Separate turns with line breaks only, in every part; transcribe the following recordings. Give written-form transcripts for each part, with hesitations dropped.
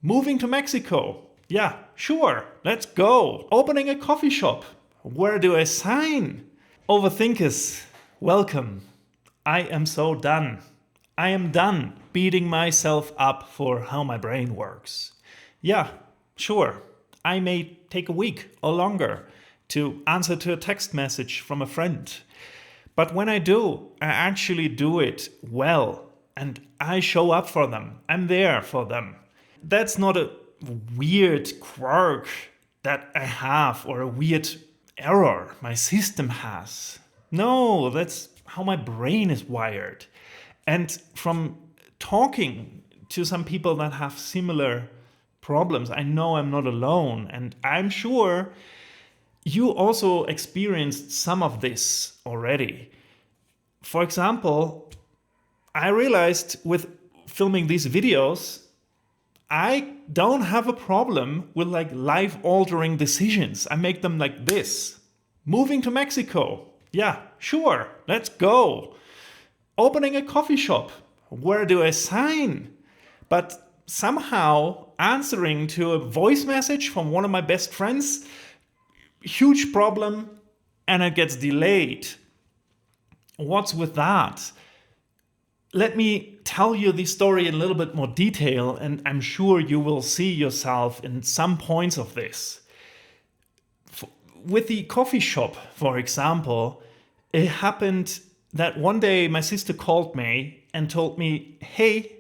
Moving to Mexico. Yeah, sure, let's go. Opening a coffee shop. Where do I sign? Overthinkers, welcome. I am so done. I am done beating myself up for how my brain works. Yeah, sure, I may take a week or longer to answer to a text message from a friend. But when I do, I actually do it well and I show up for them. I'm there for them. That's not a weird quirk that I have or a weird error my system has. No, that's how my brain is wired. And from talking to some people that have similar problems, I know I'm not alone. And I'm sure you also experienced some of this already. For example, I realized with filming these videos, I don't have a problem with life-altering decisions. I make them like this. Moving to Mexico. Yeah, sure, let's go. Opening a coffee shop. Where do I sign? But somehow answering to a voice message from one of my best friends, huge problem, and it gets delayed. What's with that? Let me tell you the story in a little bit more detail, and I'm sure you will see yourself in some points of this. With the coffee shop, for example, it happened that one day my sister called me and told me, hey,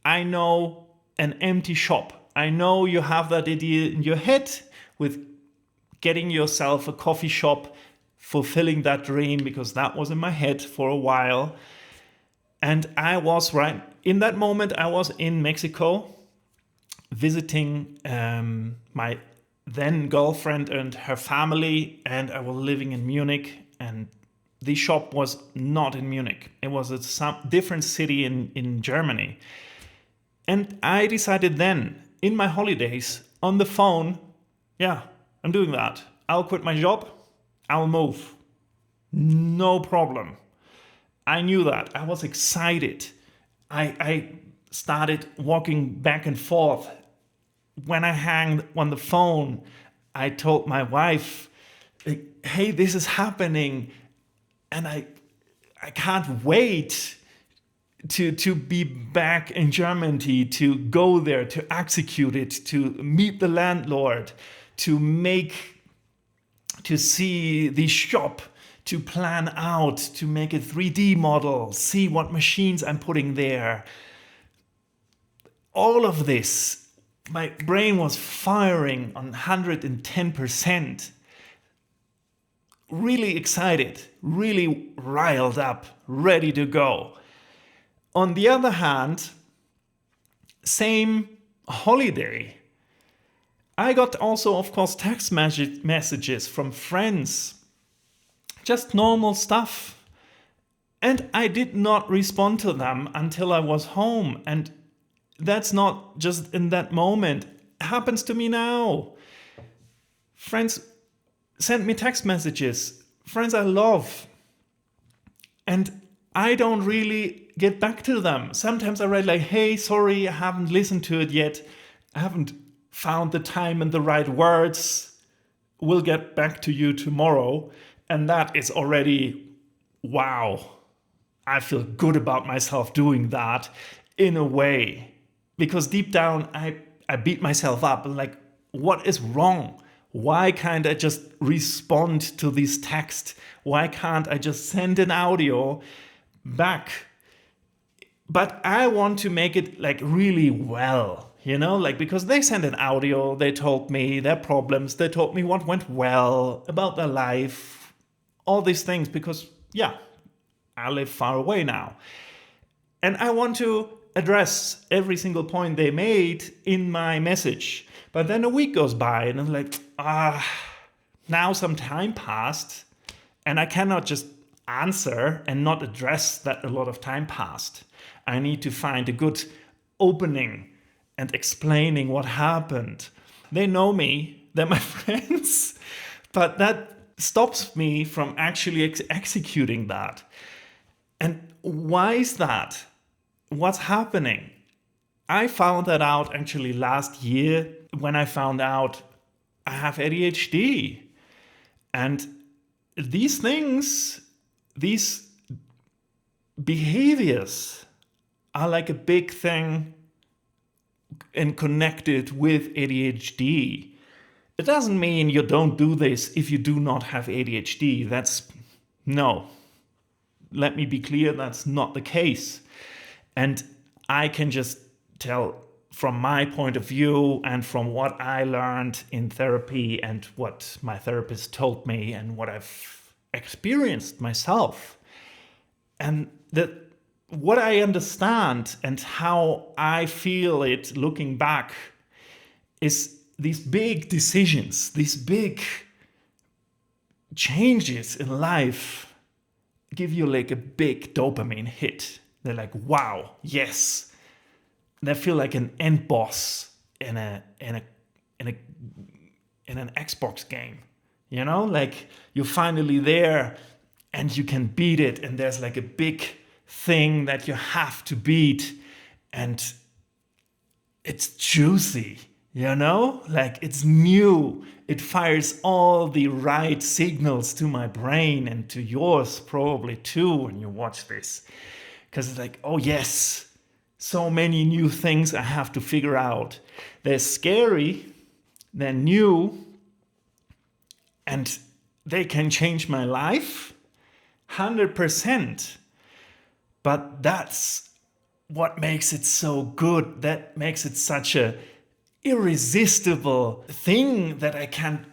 I know an empty shop. I know you have that idea in your head with getting yourself a coffee shop, fulfilling that dream, because that was in my head for a while. And I was right in that moment, I was in Mexico visiting my then girlfriend and her family, and I was living in Munich, and the shop was not in Munich. It was a different city in Germany. And I decided then, in my holidays, on the phone, yeah, I'm doing that. I'll quit my job, I'll move. No problem. I knew that. I was excited. I started walking back and forth. When I hung on the phone, I told my wife, hey, this is happening. And I can't wait to be back in Germany, to go there, to execute it, to meet the landlord, to see the shop, to plan out, to make a 3D model, see what machines I'm putting there. All of this, my brain was firing on 110%. Really excited, really riled up, ready to go. On the other hand, same holiday, I got also, of course, text messages from friends, just normal stuff. And I did not respond to them until I was home. And that's not just in that moment. It happens to me now. Friends send me text messages, friends I love, and I don't really get back to them. Sometimes I write like, hey, sorry, I haven't listened to it yet. I haven't found the time and the right words. We'll get back to you tomorrow. And that is already, wow. I feel good about myself doing that in a way. Because deep down, I beat myself up. Like, what is wrong? Why can't I just respond to this text? Why can't I just send an audio back? But I want to make it like really well, because they sent an audio, they told me their problems, they told me what went well about their life, all these things, because I live far away now. And I want to address every single point they made in my message. But then a week goes by and I'm like, now some time passed and I cannot just answer and not address that a lot of time passed. I need to find a good opening and explaining what happened. They know me, they're my friends, but that stops me from actually executing that. And why is that? What's happening? I found that out actually last year when I found out I have ADHD. And these things, these behaviors are like a big thing and connected with ADHD. It doesn't mean you don't do this if you do not have ADHD. No. Let me be clear, that's not the case. And I can just tell from my point of view and from what I learned in therapy and what my therapist told me and what I've experienced myself. And what I understand and how I feel it looking back is these big decisions, these big changes in life give you like a big dopamine hit. They're like, wow, yes. They feel like an end boss in an Xbox game. You know, like you're finally there and you can beat it, and there's like a big thing that you have to beat, and it's juicy, you know, like it's new. It fires all the right signals to my brain and to yours probably too when you watch this, because it's like, oh yes, so many new things I have to figure out. They're scary, they're new, and they can change my life 100%. But that's what makes it so good. That makes it such a irresistible thing that I can't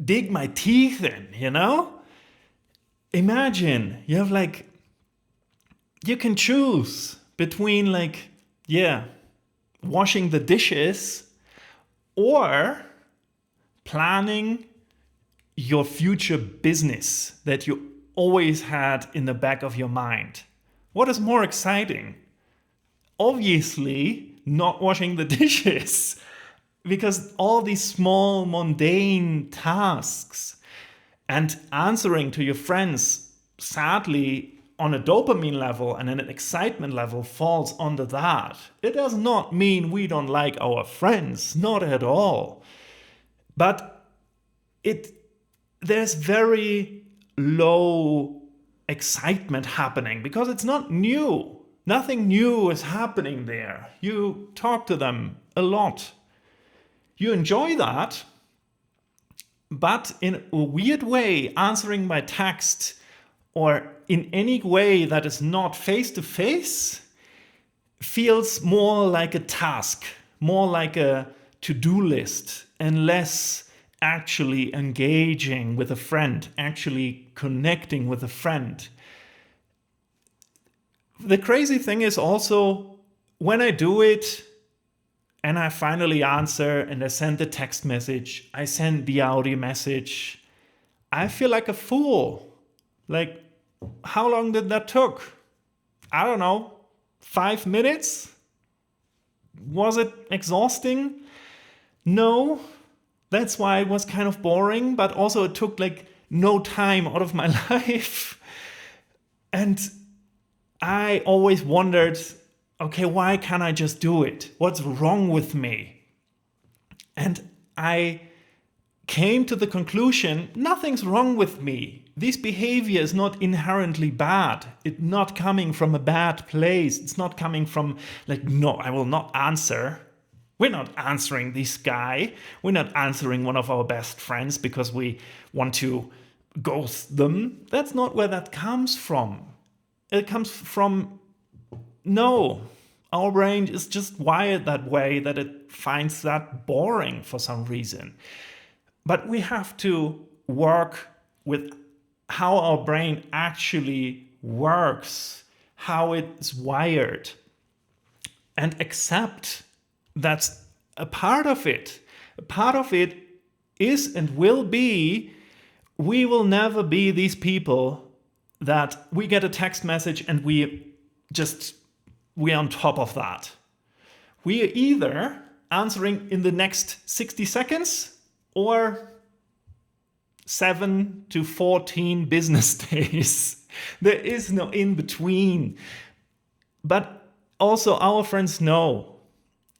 dig my teeth in, you know? Imagine you have like, you can choose between like, washing the dishes or planning your future business that you always had in the back of your mind. What is more exciting? Obviously, not washing the dishes, because all these small mundane tasks and answering to your friends, sadly, on a dopamine level and an excitement level falls under that. It does not mean we don't like our friends, not at all. But there's very low excitement happening because it's not new. Nothing new is happening there. You talk to them a lot. You enjoy that, but in a weird way, answering by text or in any way that is not face-to-face feels more like a task, more like a to-do list, and less actually engaging with a friend, actually connecting with a friend. The crazy thing is also, when I do it and I finally answer and I send the text message, I send the audio message, I feel like a fool. Like, how long did that took? I don't know, 5 minutes? Was it exhausting? No. That's why it was kind of boring, but also it took like no time out of my life. And I always wondered, okay, why can't I just do it? What's wrong with me? And I came to the conclusion, nothing's wrong with me. This behavior is not inherently bad. It's not coming from a bad place. It's not coming from like, no, I will not answer. We're not answering this guy. We're not answering one of our best friends because we want to ghost them. That's not where that comes from. It comes from, no, our brain is just wired that way that it finds that boring for some reason. But we have to work with how our brain actually works, how it's wired, and accept that's a part of it. A part of it is and will be, we will never be these people that we get a text message and we're on top of that. We are either answering in the next 60 seconds or 7 to 14 business days. There is no in between. But also our friends know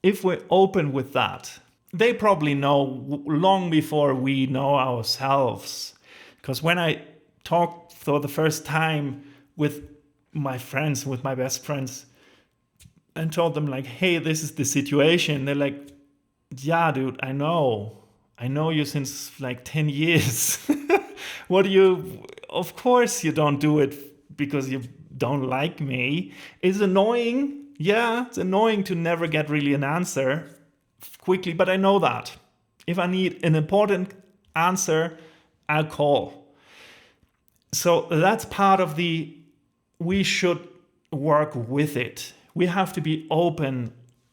if we're open with that, they probably know long before we know ourselves. Because when I talked for the first time with my friends, with my best friends, and told them like, hey, this is the situation, they're like, yeah, dude, I know you since like 10 years. What do you, of course you don't do it because you don't like me. It's annoying. Yeah, it's annoying to never get really an answer quickly, but I know that. If I need an important answer, I'll call. So that's part of we should work with it. We have to be open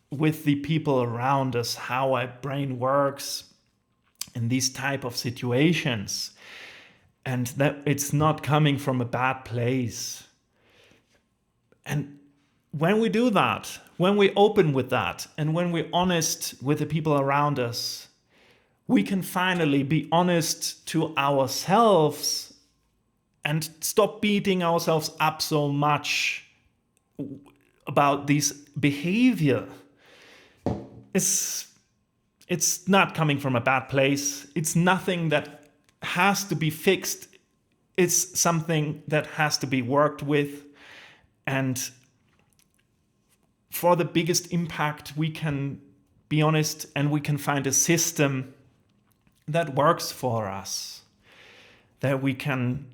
with the people around us, how our brain works in these type of situations, and that it's not coming from a bad place. And when we do that, when we open with that, and when we're honest with the people around us, we can finally be honest to ourselves and stop beating ourselves up so much about this behavior. It's not coming from a bad place. It's nothing that has to be fixed. It's something that has to be worked with. And for the biggest impact, we can be honest and we can find a system that works for us, that we can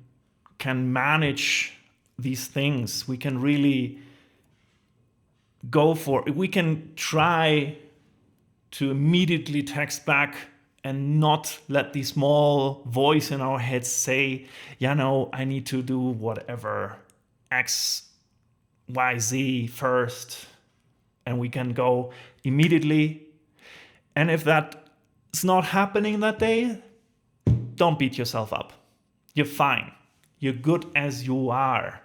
manage these things. We can really go for it. We can try to immediately text back and not let the small voice in our heads say, I need to do whatever, X, Y, Z first. And we can go immediately. And if that's not happening that day, don't beat yourself up. You're fine. You're good as you are.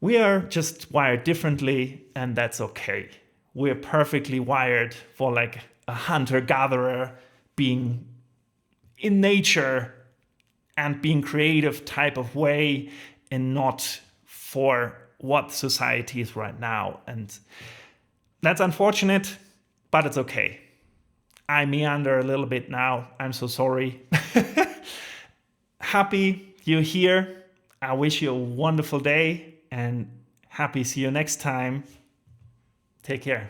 We are just wired differently, and that's okay. We're perfectly wired for like a hunter-gatherer, being in nature and being creative type of way, and not for what society is right now. And that's unfortunate, but it's okay. I meander a little bit now. I'm so sorry. Happy you're here. I wish you a wonderful day, and happy see you next time. Take care.